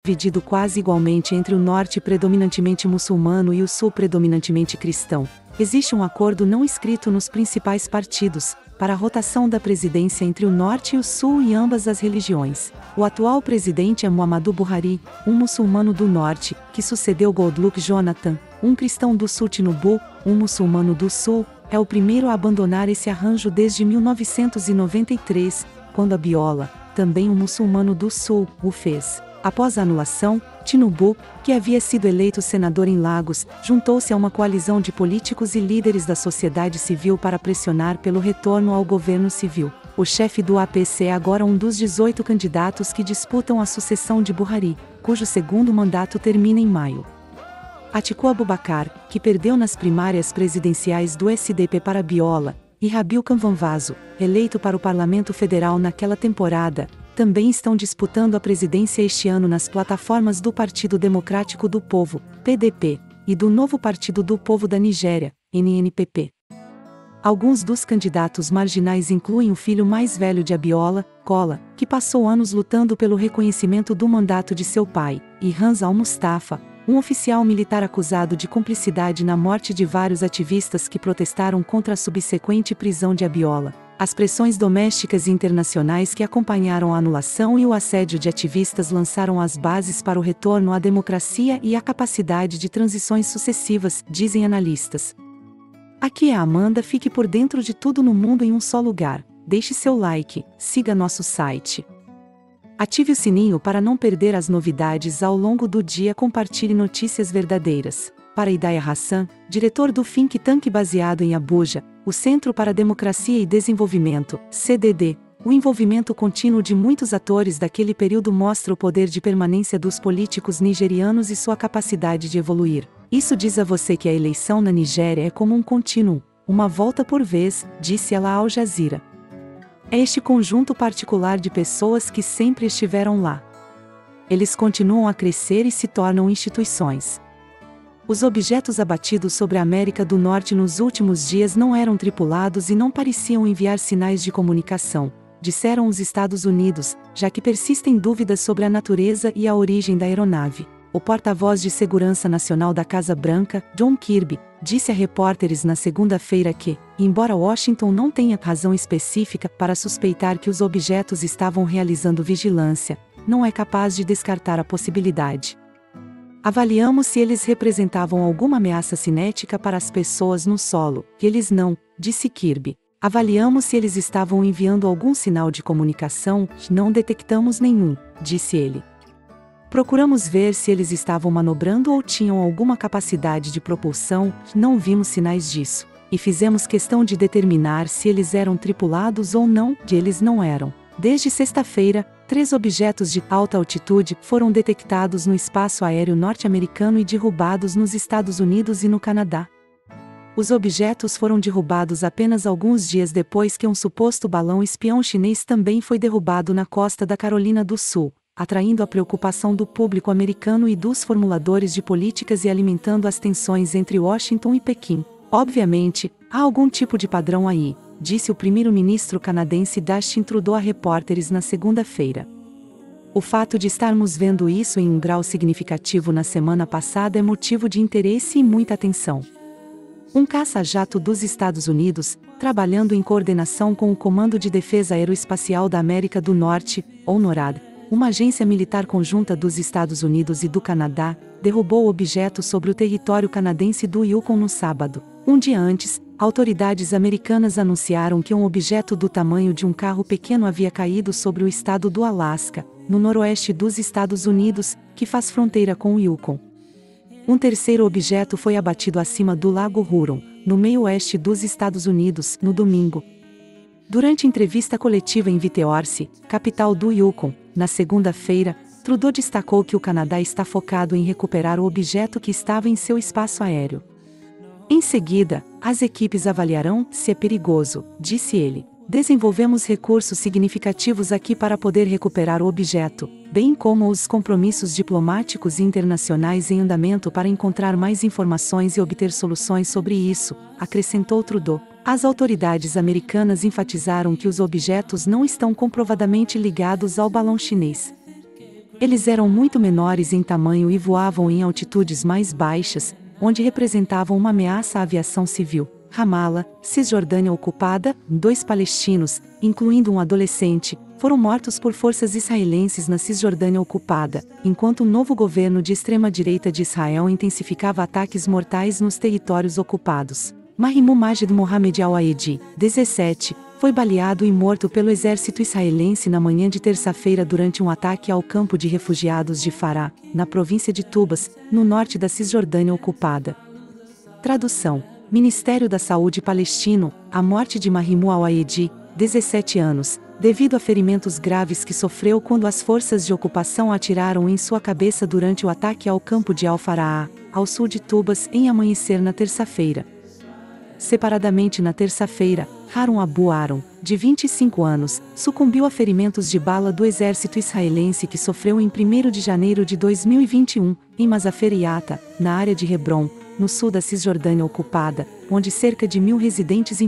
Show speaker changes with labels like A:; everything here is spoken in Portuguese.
A: dividido quase igualmente entre o norte predominantemente muçulmano e o sul predominantemente cristão. Existe um acordo não escrito nos principais partidos para a rotação da presidência entre o norte e o sul e ambas as religiões. O atual presidente é Muhammadu Buhari, um muçulmano do norte, que sucedeu Goodluck Jonathan, um cristão do sul. Tinubu, um muçulmano do sul, é o primeiro a abandonar esse arranjo desde 1993, quando Abiola, também um muçulmano do sul, o fez. Após a anulação, Tinubu, que havia sido eleito senador em Lagos, juntou-se a uma coalizão de políticos e líderes da sociedade civil para pressionar pelo retorno ao governo civil. O chefe do APC é agora um dos 18 candidatos que disputam a sucessão de Buhari, cujo segundo mandato termina em maio. Atiku Abubakar, que perdeu nas primárias presidenciais do SDP para Abiola, e Rabiu Kanvanvazo, eleito para o Parlamento Federal naquela temporada, também estão disputando a presidência este ano nas plataformas do Partido Democrático do Povo, PDP, e do Novo Partido do Povo da Nigéria, NNPP. Alguns dos candidatos marginais incluem o filho mais velho de Abiola, Kola, que passou anos lutando pelo reconhecimento do mandato de seu pai, e Hans al-Mustafa, um oficial militar acusado de cumplicidade na morte de vários ativistas que protestaram contra a subsequente prisão de Abiola. As pressões domésticas e internacionais que acompanharam a anulação e o assédio de ativistas lançaram as bases para o retorno à democracia e à capacidade de transições sucessivas, dizem analistas. Aqui é a Amanda, fique por dentro de tudo no mundo em um só lugar. Deixe seu like, siga nosso site. Ative o sininho para não perder as novidades ao longo do dia. Compartilhe notícias verdadeiras. Para Hidayah Hassan, diretor do think tank baseado em Abuja, o Centro para Democracia e Desenvolvimento, CDD, o envolvimento contínuo de muitos atores daquele período mostra o poder de permanência dos políticos nigerianos e sua capacidade de evoluir. Isso diz a você que a eleição na Nigéria é como um contínuo, uma volta por vez, disse ela à Al Jazeera. É este conjunto particular de pessoas que sempre estiveram lá. Eles continuam a crescer e se tornam instituições. Os objetos abatidos sobre a América do Norte nos últimos dias não eram tripulados e não pareciam enviar sinais de comunicação, disseram os Estados Unidos, já que persistem dúvidas sobre a natureza e a origem da aeronave. O porta-voz de Segurança Nacional da Casa Branca, John Kirby, disse a repórteres na segunda-feira que, embora Washington não tenha razão específica para suspeitar que os objetos estavam realizando vigilância, não é capaz de descartar a possibilidade. Avaliamos se eles representavam alguma ameaça cinética para as pessoas no solo, e eles não, disse Kirby. Avaliamos se eles estavam enviando algum sinal de comunicação, não detectamos nenhum, disse ele. Procuramos ver se eles estavam manobrando ou tinham alguma capacidade de propulsão, não vimos sinais disso. E fizemos questão de determinar se eles eram tripulados ou não, e eles não eram. Desde sexta-feira, 3 objetos de alta altitude foram detectados no espaço aéreo norte-americano e derrubados nos Estados Unidos e no Canadá. Os objetos foram derrubados apenas alguns dias depois que um suposto balão espião chinês também foi derrubado na costa da Carolina do Sul, atraindo a preocupação do público americano e dos formuladores de políticas e alimentando as tensões entre Washington e Pequim. Obviamente, há algum tipo de padrão aí, disse o primeiro-ministro canadense Justin Trudeau a repórteres na segunda-feira. O fato de estarmos vendo isso em um grau significativo na semana passada é motivo de interesse e muita atenção. Um caça-jato dos Estados Unidos, trabalhando em coordenação com o Comando de Defesa Aeroespacial da América do Norte, ou NORAD, uma agência militar conjunta dos Estados Unidos e do Canadá, derrubou o objeto sobre o território canadense do Yukon no sábado. Um dia antes, autoridades americanas anunciaram que um objeto do tamanho de um carro pequeno havia caído sobre o estado do Alasca, no noroeste dos Estados Unidos, que faz fronteira com o Yukon. Um terceiro objeto foi abatido acima do Lago Huron, no meio-oeste dos Estados Unidos, no domingo. Durante entrevista coletiva em Whitehorse, capital do Yukon, na segunda-feira, Trudeau destacou que o Canadá está focado em recuperar o objeto que estava em seu espaço aéreo. Em seguida, as equipes avaliarão se é perigoso, disse ele. Desenvolvemos recursos significativos aqui para poder recuperar o objeto, bem como os compromissos diplomáticos e internacionais em andamento para encontrar mais informações e obter soluções sobre isso, acrescentou Trudeau. As autoridades americanas enfatizaram que os objetos não estão comprovadamente ligados ao balão chinês. Eles eram muito menores em tamanho e voavam em altitudes mais baixas, onde representavam uma ameaça à aviação civil. Ramala, Cisjordânia ocupada, 2 palestinos, incluindo um adolescente, foram mortos por forças israelenses na Cisjordânia ocupada, enquanto o novo governo de extrema-direita de Israel intensificava ataques mortais nos territórios ocupados. Mahmoud Majid Mohamed Al-Aedi, 17, foi baleado e morto pelo exército israelense na manhã de terça-feira durante um ataque ao campo de refugiados de Fará, na província de Tubas, no norte da Cisjordânia ocupada. Tradução: Ministério da Saúde palestino, a morte de Mahmoud Al-Aedi, 17 anos, devido a ferimentos graves que sofreu quando as forças de ocupação atiraram em sua cabeça durante o ataque ao campo de Al-Fara'a, ao sul de Tubas, em amanhecer na terça-feira. Separadamente na terça-feira, Harun Abu Aron, de 25 anos, sucumbiu a ferimentos de bala do exército israelense que sofreu em 1º de janeiro de 2021, em Masafer Yatta, na área de Hebron, no sul da Cisjordânia ocupada, onde cerca de 1.000 residentes